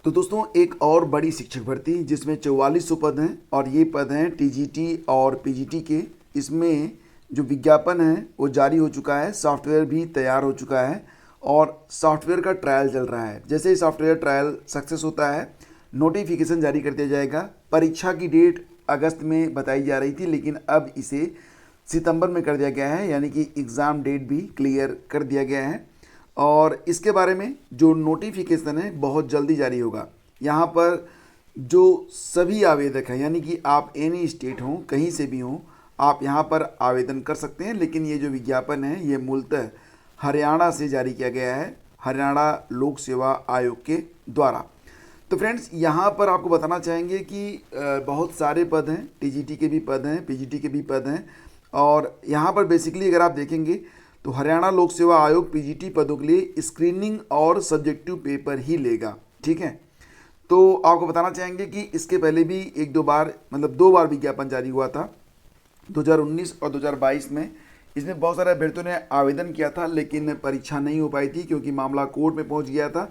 तो दोस्तों एक और बड़ी शिक्षक भर्ती जिसमें 4400 पद हैं और ये पद हैं टीजीटी और पीजीटी के। इसमें जो विज्ञापन है वो जारी हो चुका है, सॉफ्टवेयर भी तैयार हो चुका है और सॉफ्टवेयर का ट्रायल चल रहा है। जैसे ही सॉफ्टवेयर ट्रायल सक्सेस होता है नोटिफिकेशन जारी कर दिया जाएगा। परीक्षा की डेट अगस्त में बताई जा रही थी लेकिन अब इसे सितंबर में कर दिया गया है, यानी कि एग्ज़ाम डेट भी क्लियर कर दिया गया है और इसके बारे में जो नोटिफिकेशन है बहुत जल्दी जारी होगा। यहाँ पर जो सभी आवेदक हैं, यानी कि आप एनी स्टेट हों, कहीं से भी हों, आप यहाँ पर आवेदन कर सकते हैं। लेकिन ये जो विज्ञापन है ये मूलतः हरियाणा से जारी किया गया है, हरियाणा लोक सेवा आयोग के द्वारा। तो फ्रेंड्स यहाँ पर आपको बताना चाहेंगे कि बहुत सारे पद हैं, टीजीटी के भी पद हैं, पीजीटी के भी पद हैं और यहाँ पर बेसिकली अगर आप देखेंगे तो हरियाणा लोक सेवा आयोग पीजीटी पदों के लिए स्क्रीनिंग और सब्जेक्टिव पेपर ही लेगा। ठीक है, तो आपको बताना चाहेंगे कि इसके पहले भी एक दो बार, मतलब 2 बार विज्ञापन जारी हुआ था 2019 और 2022 में। इसमें बहुत सारे अभ्यर्थियों ने आवेदन किया था लेकिन परीक्षा नहीं हो पाई थी क्योंकि मामला कोर्ट में पहुंच गया था।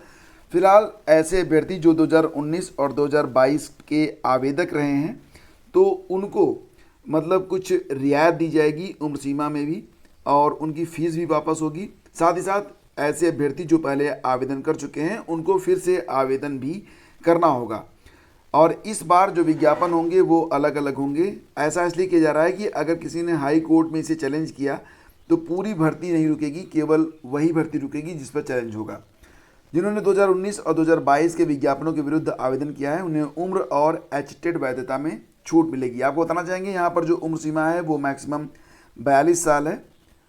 फिलहाल ऐसे अभ्यर्थी जो 2019 और 2022 के आवेदक रहे हैं तो उनको मतलब कुछ रियायत दी जाएगी उम्र सीमा में भी और उनकी फ़ीस भी वापस होगी। साथ ही साथ ऐसे अभ्यर्थी जो पहले आवेदन कर चुके हैं उनको फिर से आवेदन भी करना होगा और इस बार जो विज्ञापन होंगे वो अलग अलग होंगे। ऐसा इसलिए किया जा रहा है कि अगर किसी ने हाई कोर्ट में इसे चैलेंज किया तो पूरी भर्ती नहीं रुकेगी, केवल वही भर्ती रुकेगी जिस पर चैलेंज होगा। जिन्होंने 2019 और 2022 के विज्ञापनों के विरुद्ध आवेदन किया है उन्हें उम्र और एचटेट वैधता में छूट मिलेगी। आपको बताना चाहेंगे यहाँ पर जो उम्र सीमा है वो मैक्सिमम 42 साल है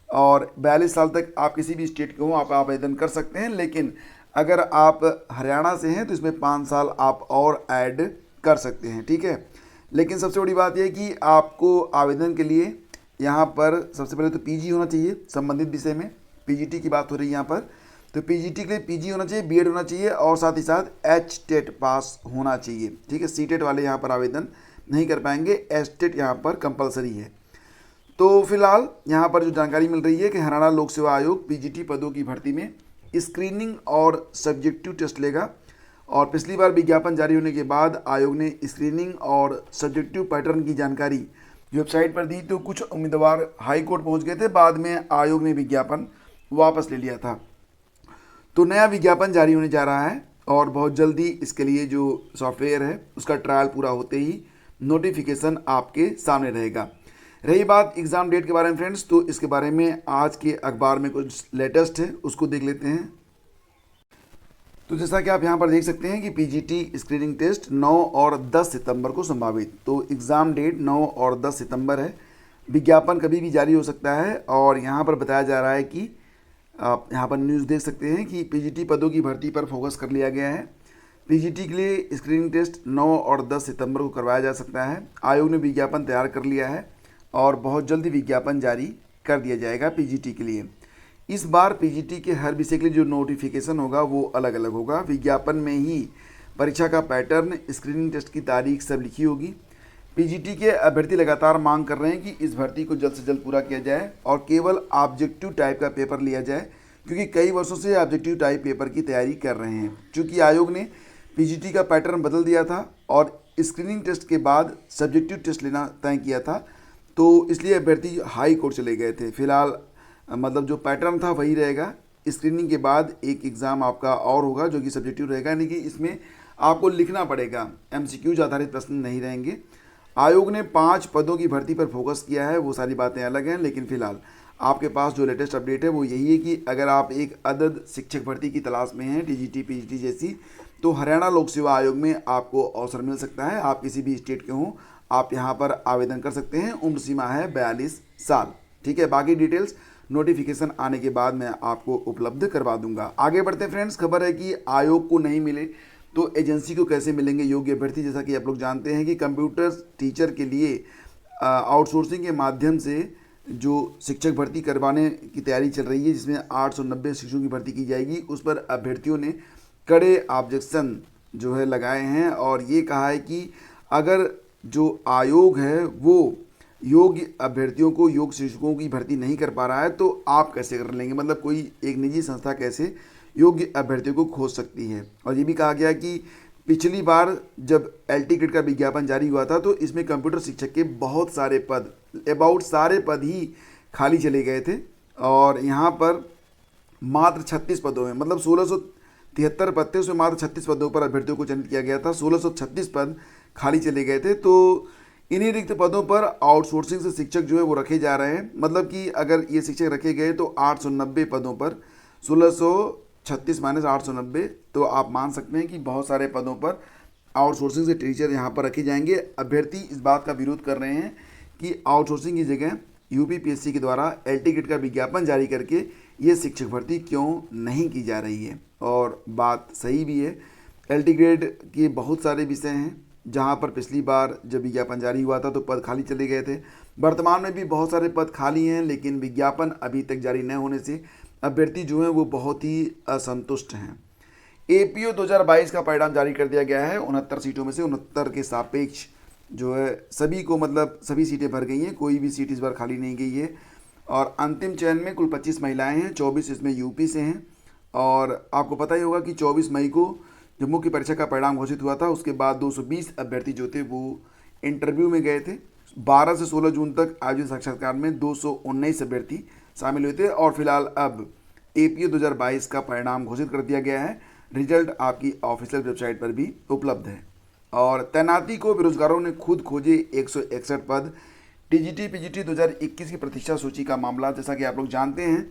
और 42 साल तक आप किसी भी स्टेट के हो आप आवेदन कर सकते हैं। लेकिन अगर आप हरियाणा से हैं तो इसमें 5 साल आप और ऐड कर सकते हैं। ठीक है, लेकिन सबसे बड़ी बात यह है कि आपको आवेदन के लिए यहाँ पर सबसे पहले तो पीजी होना चाहिए संबंधित विषय में। पीजीटी की बात हो रही है यहाँ पर, तो पीजीटी के लिए पीजी होना चाहिए, बीएड होना चाहिए और साथ ही साथ एचटेट पास होना चाहिए। ठीक है, सीटेट वाले यहाँ पर आवेदन नहीं कर पाएंगे, एचटेट यहाँ पर कंपलसरी है। तो फिलहाल यहाँ पर जो जानकारी मिल रही है कि हरियाणा लोक सेवा आयोग पीजीटी पदों की भर्ती में स्क्रीनिंग और सब्जेक्टिव टेस्ट लेगा और पिछली बार विज्ञापन जारी होने के बाद आयोग ने स्क्रीनिंग और सब्जेक्टिव पैटर्न की जानकारी वेबसाइट पर दी तो कुछ उम्मीदवार हाई कोर्ट पहुँच गए थे, बाद में आयोग ने विज्ञापन वापस ले लिया था। तो नया विज्ञापन जारी होने जा रहा है और बहुत जल्दी इसके लिए जो सॉफ्टवेयर है उसका ट्रायल पूरा होते ही नोटिफिकेशन आपके सामने रहेगा। रही बात एग्ज़ाम डेट के बारे में फ्रेंड्स, तो इसके बारे में आज के अखबार में कुछ लेटेस्ट है उसको देख लेते हैं। तो जैसा कि आप यहाँ पर देख सकते हैं कि पीजीटी स्क्रीनिंग टेस्ट 9 और 10 सितंबर को संभावित, तो एग्ज़ाम डेट 9 और 10 सितंबर है। विज्ञापन कभी भी जारी हो सकता है और यहाँ पर बताया जा रहा है कि आप यहाँ पर न्यूज़ देख सकते हैं कि पीजीटी पदों की भर्ती पर फोकस कर लिया गया है। पीजीटी के लिए स्क्रीनिंग टेस्ट 9 और 10 सितंबर को करवाया जा सकता है। आयोग ने विज्ञापन तैयार कर लिया है और बहुत जल्दी विज्ञापन जारी कर दिया जाएगा पीजीटी के लिए। इस बार पीजीटी के हर विषय के लिए जो नोटिफिकेशन होगा वो अलग अलग होगा। विज्ञापन में ही परीक्षा का पैटर्न, स्क्रीनिंग टेस्ट की तारीख सब लिखी होगी। पीजीटी के अभ्यर्थी लगातार मांग कर रहे हैं कि इस भर्ती को जल्द से जल्द पूरा किया जाए और केवल ऑब्जेक्टिव टाइप का पेपर लिया जाए, क्योंकि कई वर्षों से ऑब्जेक्टिव टाइप पेपर की तैयारी कर रहे हैं। चूँकि आयोग ने पीजीटी का पैटर्न बदल दिया था और स्क्रीनिंग टेस्ट के बाद सब्जेक्टिव टेस्ट लेना तय किया था, तो इसलिए अभ्यर्थी हाई कोर्ट चले गए थे। फिलहाल मतलब जो पैटर्न था वही रहेगा। स्क्रीनिंग के बाद एक एग्ज़ाम आपका और होगा जो कि सब्जेक्टिव रहेगा, यानी कि इसमें आपको लिखना पड़ेगा, एमसीक्यूज आधारित प्रश्न नहीं रहेंगे। आयोग ने 5 पदों की भर्ती पर फोकस किया है, वो सारी बातें अलग हैं, लेकिन फिलहाल आपके पास जो लेटेस्ट अपडेट है वो यही है कि अगर आप एक अदद शिक्षक भर्ती की तलाश में हैं टीजीटी पीजीटी जैसी, तो हरियाणा लोक सेवा आयोग में आपको अवसर मिल सकता है। आप किसी भी स्टेट के हों आप यहाँ पर आवेदन कर सकते हैं। उम्र सीमा है 42 साल। ठीक है, बाकी डिटेल्स नोटिफिकेशन आने के बाद मैं आपको उपलब्ध करवा दूंगा। आगे बढ़ते हैं फ्रेंड्स। खबर है कि आयोग को नहीं मिले तो एजेंसी को कैसे मिलेंगे योग्य अभ्यर्थी। जैसा कि आप लोग जानते हैं कि कंप्यूटर टीचर के लिए आउटसोर्सिंग के माध्यम से जो शिक्षक भर्ती करवाने की तैयारी चल रही है, जिसमें 890 शिक्षकों की भर्ती की जाएगी, उस पर अभ्यर्थियों ने कड़े ऑब्जेक्शन जो है लगाए हैं और ये कहा है कि अगर जो आयोग है वो योग्य अभ्यर्थियों को, योग्य शिक्षकों की भर्ती नहीं कर पा रहा है तो आप कैसे कर लेंगे। मतलब कोई एक निजी संस्था कैसे योग्य अभ्यर्थियों को खोज सकती है। और ये भी कहा गया कि पिछली बार जब एलटी ग्रेड का विज्ञापन जारी हुआ था तो इसमें कंप्यूटर शिक्षक के बहुत सारे पद, अबाउट सारे पद ही खाली चले गए थे। और यहाँ पर मात्र 36 पदों में, मतलब 1673 पद थे, उसमें मात्र 36 पदों पर अभ्यर्थियों को चयनित किया गया था। 1636 पद खाली चले गए थे। तो इन्हीं रिक्त पदों पर आउटसोर्सिंग से शिक्षक जो है वो रखे जा रहे हैं। मतलब कि अगर ये शिक्षक रखे गए तो 890 पदों पर 1636 माइनस 890, तो आप मान सकते हैं कि बहुत सारे पदों पर आउटसोर्सिंग से टीचर यहाँ पर रखे जाएंगे। अभ्यर्थी इस बात का विरोध कर रहे हैं कि आउटसोर्सिंग की जगह यूपीपीएससी के द्वारा एलटी ग्रेड का विज्ञापन जारी करके ये शिक्षक भर्ती क्यों नहीं की जा रही है। और बात सही भी है, एलटी ग्रेड के बहुत सारे विषय हैं जहां पर पिछली बार जब विज्ञापन जारी हुआ था तो पद खाली चले गए थे। वर्तमान में भी बहुत सारे पद खाली हैं, लेकिन विज्ञापन अभी तक जारी न होने से अभ्यर्थी जो हैं वो बहुत ही असंतुष्ट हैं। एपीओ 2022 का परिणाम जारी कर दिया गया है। 69 सीटों में से 69 के सापेक्ष जो है सभी को, मतलब सभी सीटें भर गई हैं, कोई भी सीट इस बार खाली नहीं गई है। और अंतिम चयन में कुल 25 महिलाएं हैं, 24 इसमें यूपी से हैं। और आपको पता ही होगा कि 24 मई को जब मुख्य परीक्षा का परिणाम घोषित हुआ था उसके बाद 220 अभ्यर्थी जो थे वो इंटरव्यू में गए थे। 12 से 16 जून तक आयोजित साक्षात्कार में 219 अभ्यर्थी शामिल हुए थे। और फिलहाल अब एपीओ 2022 का परिणाम घोषित कर दिया गया है। रिजल्ट आपकी ऑफिशियल वेबसाइट पर भी उपलब्ध है। और तैनाती को बेरोजगारों ने खुद खोजे 161 पद। टीजीटी पीजीटी 2021 की प्रतीक्षा सूची का मामला, जैसा कि आप लोग जानते हैं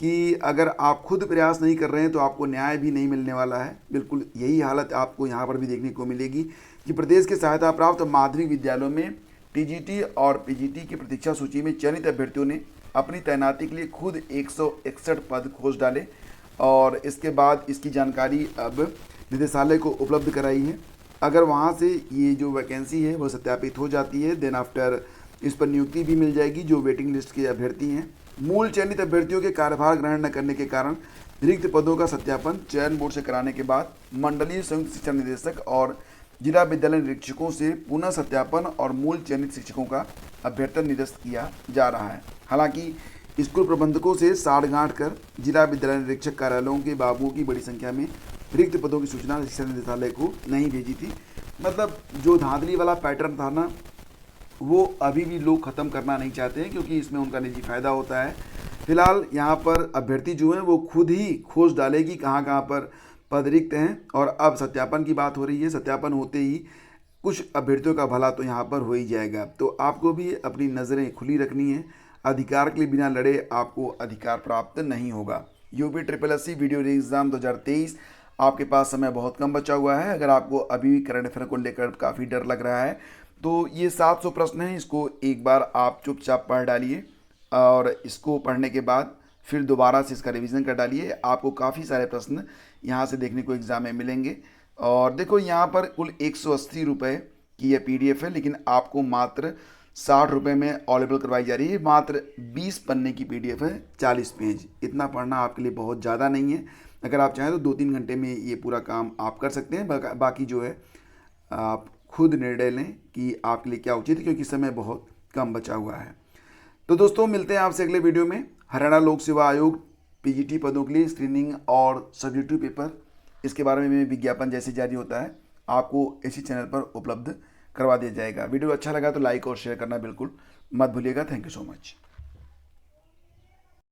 कि अगर आप खुद प्रयास नहीं कर रहे हैं तो आपको न्याय भी नहीं मिलने वाला है। बिल्कुल यही हालत आपको यहाँ पर भी देखने को मिलेगी कि प्रदेश के सहायता प्राप्त माध्यमिक विद्यालयों में टीजीटी और पीजीटी की प्रतीक्षा सूची में चयनित अभ्यर्थियों ने अपनी तैनाती के लिए खुद 161 पद खोज डाले। और इसके बाद इसकी जानकारी अब निदेशालय को उपलब्ध कराई है। अगर वहाँ से ये जो वैकेंसी है वो सत्यापित हो जाती है, देन आफ्टर इस पर नियुक्ति भी मिल जाएगी जो वेटिंग लिस्ट के अभ्यर्थी हैं। मूल चयनित अभ्यर्थियों के कार्यभार ग्रहण न करने के कारण रिक्त पदों का सत्यापन चयन बोर्ड से कराने के बाद मंडलीय संयुक्त शिक्षा निदेशक और जिला विद्यालय निरीक्षकों से पुनः सत्यापन और मूल चयनित शिक्षकों का अभ्यर्थन निरस्त किया जा रहा है। हालांकि स्कूल प्रबंधकों से साठगांठ कर जिला विद्यालय निरीक्षक कार्यालयों के बाबुओं की बड़ी संख्या में रिक्त पदों की सूचना शिक्षा निदेशालय को नहीं भेजी थी। मतलब जो धांधली वाला पैटर्न था ना, वो अभी भी लोग ख़त्म करना नहीं चाहते हैं क्योंकि इसमें उनका निजी फ़ायदा होता है। फिलहाल यहाँ पर अभ्यर्थी जो हैं वो खुद ही खोज डाले कि कहाँ कहाँ पर पद रिक्त हैं। और अब सत्यापन की बात हो रही है। सत्यापन होते ही कुछ अभ्यर्थियों का भला तो यहाँ पर हो ही जाएगा। तो आपको भी अपनी नज़रें खुली रखनी है। अधिकार के लिए बिना लड़े आपको अधिकार प्राप्त नहीं होगा। यूपी SSSC वीडियो एग्ज़ाम 2023 आपके पास समय बहुत कम बचा हुआ है। अगर आपको अभी भी करंट अफेयर को लेकर काफ़ी डर लग रहा है तो ये 700 प्रश्न हैं, इसको एक बार आप चुपचाप पढ़ डालिए और इसको पढ़ने के बाद फिर दोबारा से इसका रिवीजन कर डालिए। आपको काफ़ी सारे प्रश्न यहाँ से देखने को एग्ज़ाम में मिलेंगे। और देखो यहाँ पर कुल 180 रुपये की यह PDF है, लेकिन आपको मात्र 60 रुपये में अवेलेबल करवाई जा रही है। मात्र 20 पन्ने की PDF है, 40 पेज। इतना पढ़ना आपके लिए बहुत ज़्यादा नहीं है। अगर आप चाहें तो 2-3 घंटे में ये पूरा काम आप कर सकते हैं। बाकी जो है आप खुद निर्णय लें कि आपके लिए क्या उचित है, क्योंकि समय बहुत कम बचा हुआ है। तो दोस्तों मिलते हैं आपसे अगले वीडियो में। हरियाणा लोक सेवा आयोग पीजीटी पदों के लिए स्क्रीनिंग और सब्जेक्टिव पेपर, इसके बारे में विज्ञापन जैसे जारी होता है आपको इसी चैनल पर उपलब्ध करवा दिया जाएगा। वीडियो अच्छा लगा तो लाइक और शेयर करना बिल्कुल मत भूलिएगा। Thank you so much.